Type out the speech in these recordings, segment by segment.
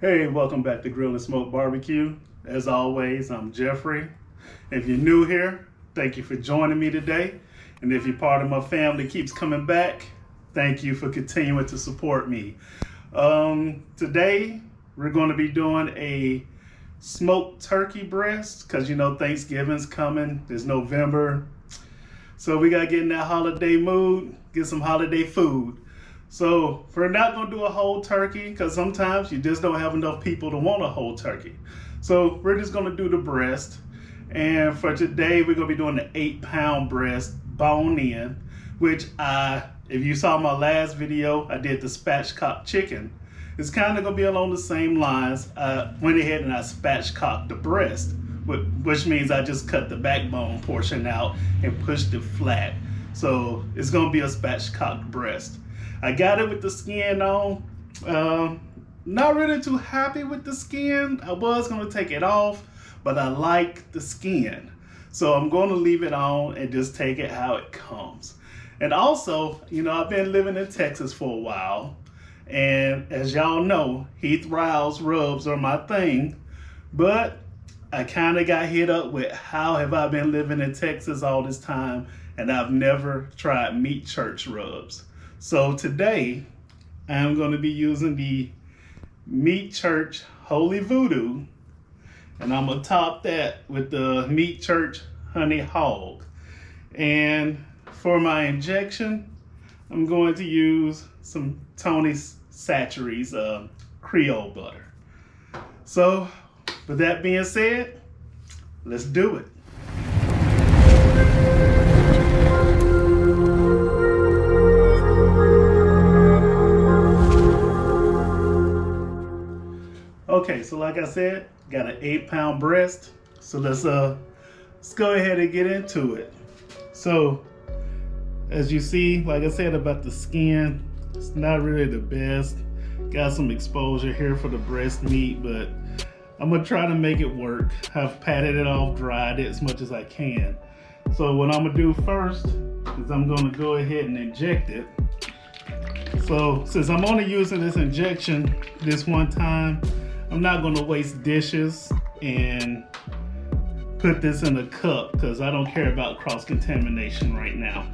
Hey, welcome back to Grill and Smoke BBQ. As always, I'm Jeffrey. If you're new here, thank you for joining me today. And if you're part of my family, keeps coming back, thank you for continuing to support me. Today, we're going to be doing a smoked turkey breast because you know Thanksgiving's coming. It's November. So we got to get in that holiday mood, get some holiday food. So we're not going to do a whole turkey because sometimes you just don't have enough people to want a whole turkey. So we're just going to do the breast. And for today, we're going to be doing the 8-pound breast bone in, which if you saw my last video, I did the spatchcock chicken. It's kind of going to be along the same lines. I went ahead and I spatchcocked the breast, which means I just cut the backbone portion out and pushed it flat. So it's going to be a spatchcocked breast. I got it with the skin on. Not really too happy with the skin. I was going to take it off, but I like the skin. So I'm going to leave it on and just take it how it comes. And also, you know, I've been living in Texas for a while. And as y'all know, Heath Riles rubs are my thing. But I kind of got hit up with how have I been living in Texas all this time and I've never tried meat church rubs. So today, I'm going to be using the Meat Church Holy Voodoo, and I'm going to top that with the Meat Church Honey Hog. And for my injection, I'm going to use some Tony Chachere's Creole butter. So, with that being said, let's do it. Okay, so like I said, got an 8-pound breast. So let's go ahead and get into it. So as you see, like I said about the skin, it's not really the best. Got some exposure here for the breast meat, but I'm gonna try to make it work. I've patted it off, dried it as much as I can. So what I'm gonna do first is I'm gonna go ahead and inject it. So since I'm only using this injection this one time, I'm not gonna waste dishes and put this in a cup because I don't care about cross-contamination right now.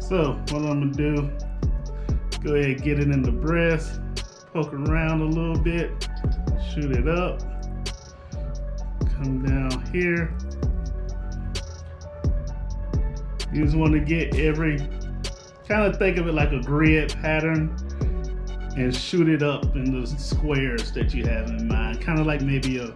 So what I'm gonna do, go ahead and get it in the breast, poke around a little bit, shoot it up, come down here. You just want to get kind of think of it like a grid pattern and shoot it up in the squares that you have in mind. Kind of like maybe a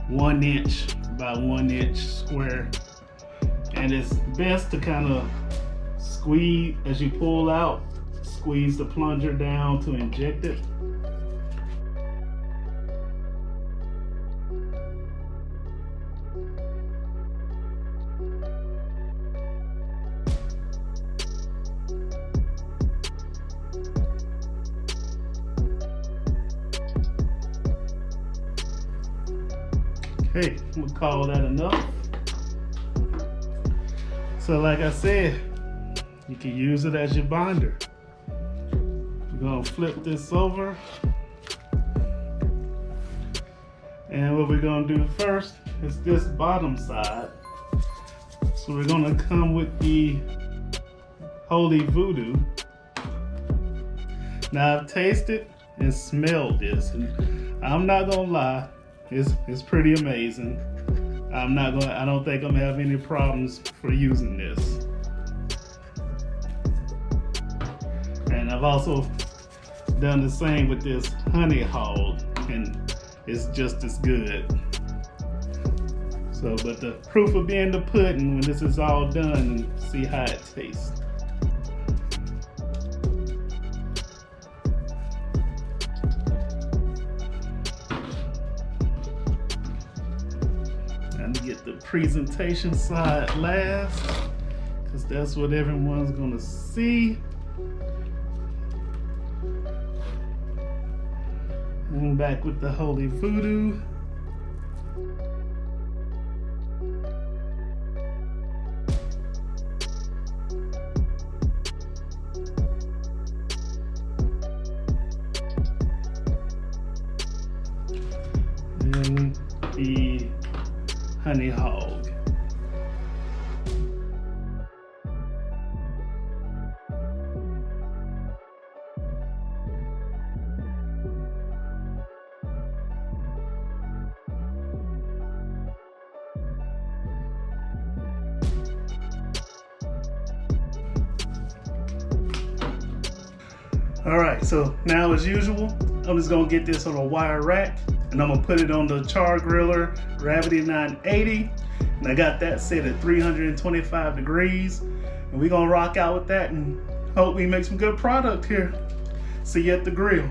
1 inch by 1 inch square. And it's best to kind of squeeze, as you pull out, squeeze the plunger down to inject it. Okay, I'm gonna call that enough. So like I said, you can use it as your binder. We're gonna flip this over. And what we're gonna do first is this bottom side. So we're gonna come with the Holy Voodoo. Now I've tasted and smelled this, and I'm not gonna lie, it's pretty amazing. I don't think I'm gonna have any problems for using this. And I've also done the same with this honey hog, and it's just as good. So, but the proof will be in the pudding when this is all done and see how it tastes. Get the presentation side last because that's what everyone's gonna see. And back with the Holy Voodoo. honey hog. All right, so now as usual, I'm just gonna get this on a wire rack and I'm gonna put it on the Char-Griller Gravity 980. And I got that set at 325 degrees. And we're gonna rock out with that and hope we make some good product here. See you at the grill.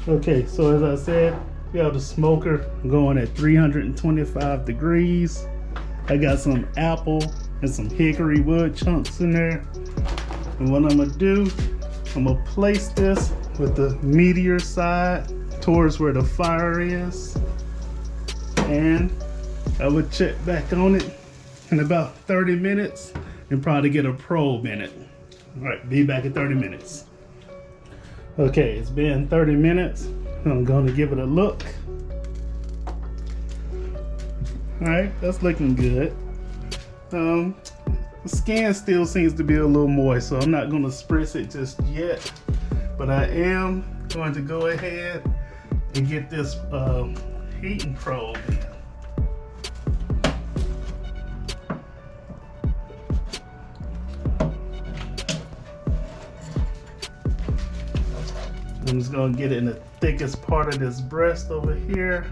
Okay, so as I said, we have the smoker going at 325 degrees. I got some apple and some hickory wood chunks in there. And what I'm gonna do, I'm gonna place this with the meatier side towards where the fire is. And I would check back on it in about 30 minutes and probably get a probe in it. All right, be back in 30 minutes. Okay, it's been 30 minutes. I'm gonna give it a look. All right, that's looking good. The skin still seems to be a little moist, so I'm not gonna spritz it just yet, but I am going to go ahead and get this heating probe in. I'm just gonna get it in the thickest part of this breast over here.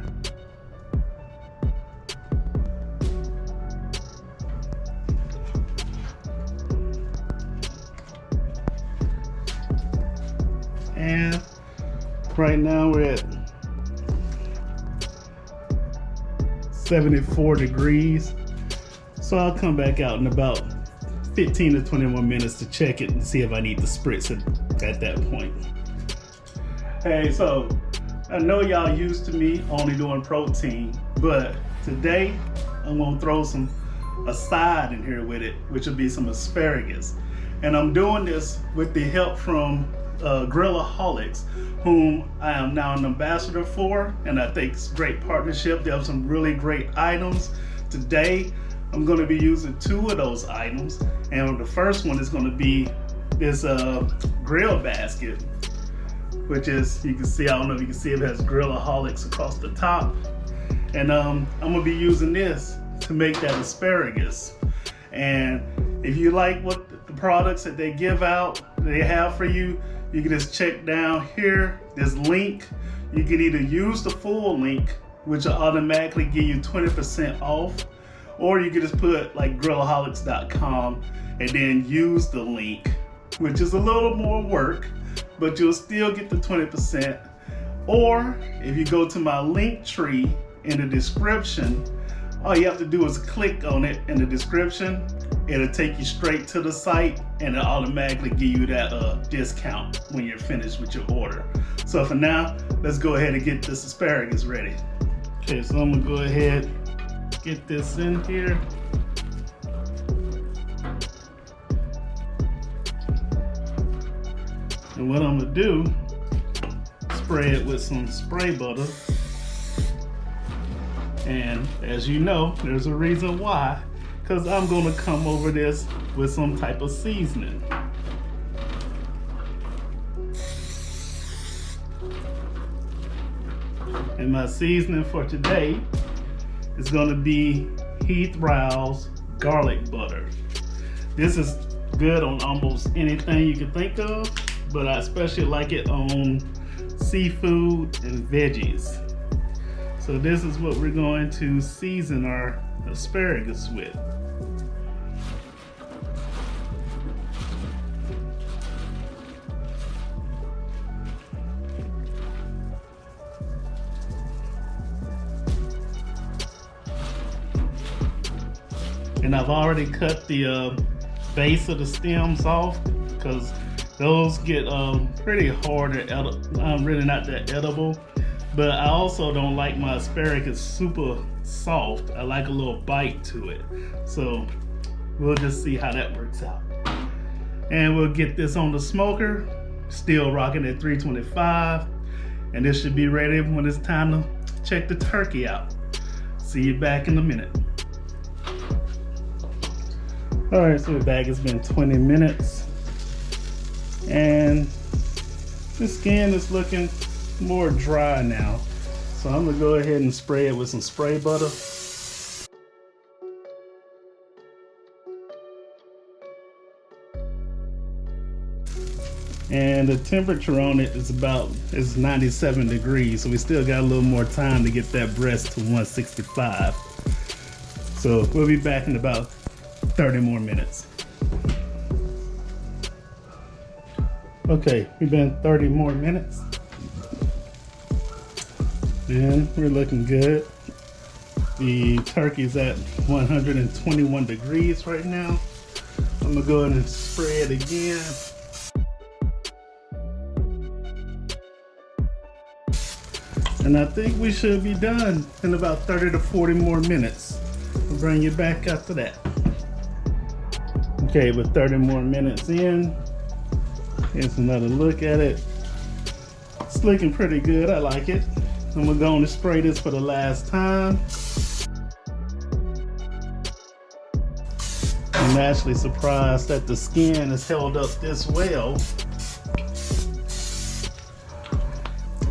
And right now we're at 74 degrees. So I'll come back out in about 15 to 20 more minutes to check it and see if I need to spritz it at that point. Hey, so I know y'all used to me only doing protein, but today I'm gonna throw a side in here with it, which will be some asparagus. And I'm doing this with the help from Grillaholics, whom I am now an ambassador for, and I think it's a great partnership. They have some really great items. Today, I'm gonna be using 2 of those items, and the first one is gonna be this grill basket, which is, you can see, I don't know if you can see, it has Grillaholics across the top. And I'm gonna be using this to make that asparagus. And if you like what the products that they give out, they have for you, you can just check down here, this link. You can either use the full link, which will automatically give you 20% off, or you can just put like grillaholics.com and then use the link, which is a little more work, but you'll still get the 20%. Or if you go to my link tree in the description, all you have to do is click on it in the description. It'll take you straight to the site and it'll automatically give you that discount when you're finished with your order. So for now, let's go ahead and get this asparagus ready. Okay, so I'm gonna go ahead, get this in here. And what I'm gonna do, spray it with some spray butter. And as you know, there's a reason why, because I'm gonna come over this with some type of seasoning. And my seasoning for today is gonna be Heath Rowell's garlic butter. This is good on almost anything you can think of, but I especially like it on seafood and veggies. So this is what we're going to season our asparagus with. And I've already cut the base of the stems off because those get pretty hard and really not that edible. But I also don't like my asparagus super soft. I like a little bite to it. So we'll just see how that works out. And we'll get this on the smoker, still rocking at 325. And this should be ready when it's time to check the turkey out. See you back in a minute. All right, so we're back. It's been 20 minutes. And the skin is looking more dry now. So I'm gonna go ahead and spray it with some spray butter. And the temperature on it is 97 degrees. So we still got a little more time to get that breast to 165. So we'll be back in about 30 more minutes. Okay, we've been 30 more minutes. And we're looking good. The turkey's at 121 degrees right now. I'm gonna go ahead and spray it again. And I think we should be done in about 30 to 40 more minutes. We'll bring you back after that. Okay, with 30 more minutes in, here's another look at it. It's looking pretty good, I like it. I'm gonna go on and spray this for the last time. I'm actually surprised that the skin is held up this well.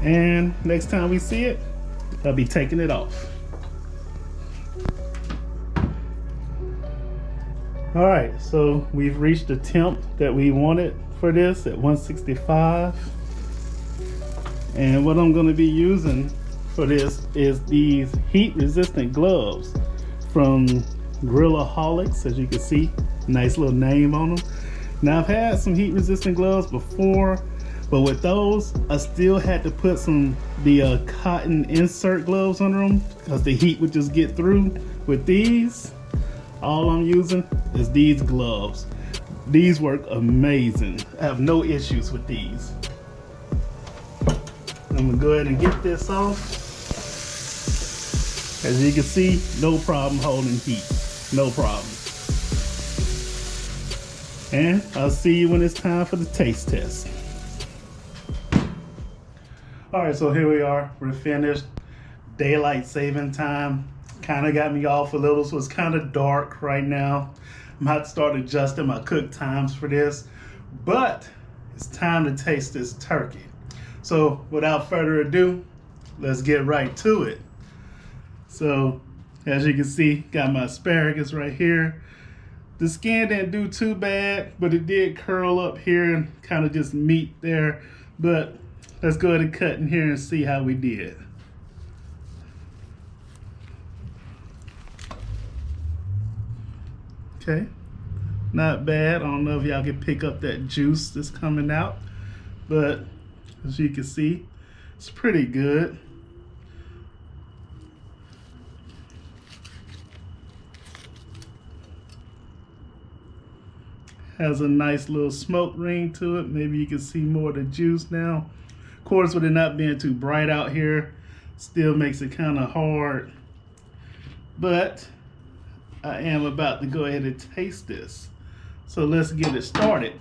And next time we see it, I'll be taking it off. All right, so we've reached the temp that we wanted for this at 165. And what I'm gonna be using for this is these heat resistant gloves from Grillaholics, as you can see, nice little name on them. Now I've had some heat resistant gloves before, but with those, I still had to put the cotton insert gloves under them because the heat would just get through. With these, all I'm using is these gloves. These work amazing. I have no issues with these. I'm gonna go ahead and get this off. As you can see, no problem holding heat, no problem. And I'll see you when it's time for the taste test. All right, so here we are, we're finished. Daylight saving time kind of got me off a little, so it's kind of dark right now. I'm about to start adjusting my cook times for this, but it's time to taste this turkey. So without further ado, let's get right to it. So as you can see, got my asparagus right here. The skin didn't do too bad, but it did curl up here and kind of just meet there. But let's go ahead and cut in here and see how we did. Okay, not bad. I don't know if y'all can pick up that juice that's coming out, but as you can see, it's pretty good. Has a nice little smoke ring to it. Maybe you can see more of the juice now. Of course, with it not being too bright out here, still makes it kind of hard. But I am about to go ahead and taste this. So let's get it started.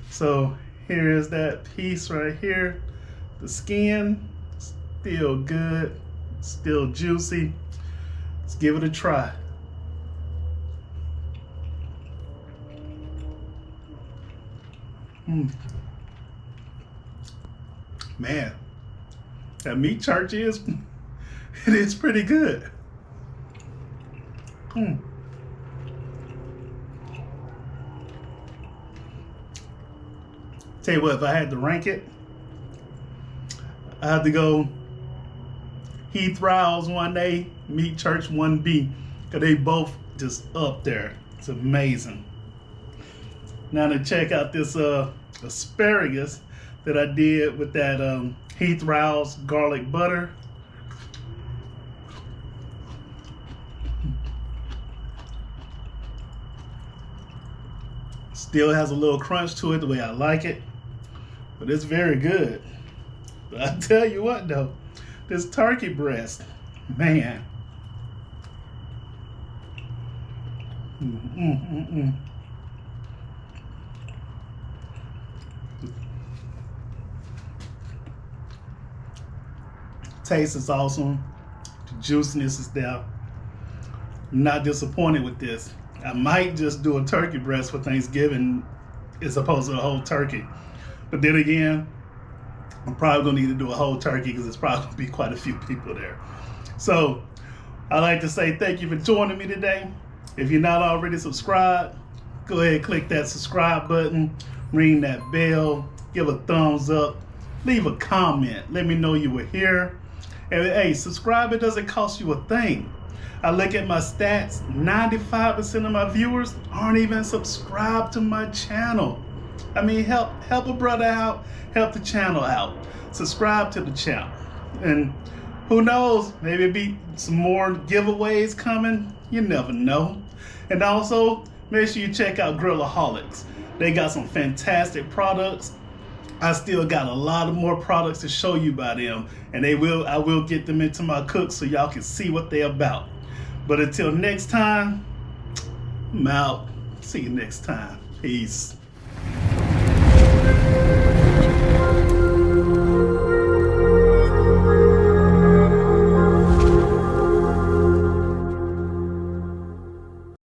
So here is that piece right here. The skin, still good, still juicy. Let's give it a try. Man, that meat church it is pretty good. Tell you what, if I had to rank it, I had to go Heath Riles 1A, Meat Church 1B, because they both just up there. It's amazing. Now to check out this asparagus that I did with that Heath Riles garlic butter. Still has a little crunch to it the way I like it, but it's very good. But I tell you what though, this turkey breast, man. Taste is awesome. The juiciness is there. I'm not disappointed with this. I might just do a turkey breast for Thanksgiving as opposed to a whole turkey. But then again, I'm probably gonna need to do a whole turkey because it's probably gonna be quite a few people there. So I'd like to say thank you for joining me today. If you're not already subscribed, go ahead and click that subscribe button, ring that bell, give a thumbs up, leave a comment, let me know you were here. And hey, subscribe, it doesn't cost you a thing. I look at my stats, 95% of my viewers aren't even subscribed to my channel. I mean, help a brother out, help the channel out. Subscribe to the channel. And who knows, maybe be some more giveaways coming. You never know. And also, make sure you check out Grillaholics. They got some fantastic products. I still got a lot of more products to show you by them. And I will get them into my cook so y'all can see what they're about. But until next time, I'm out. See you next time. Peace.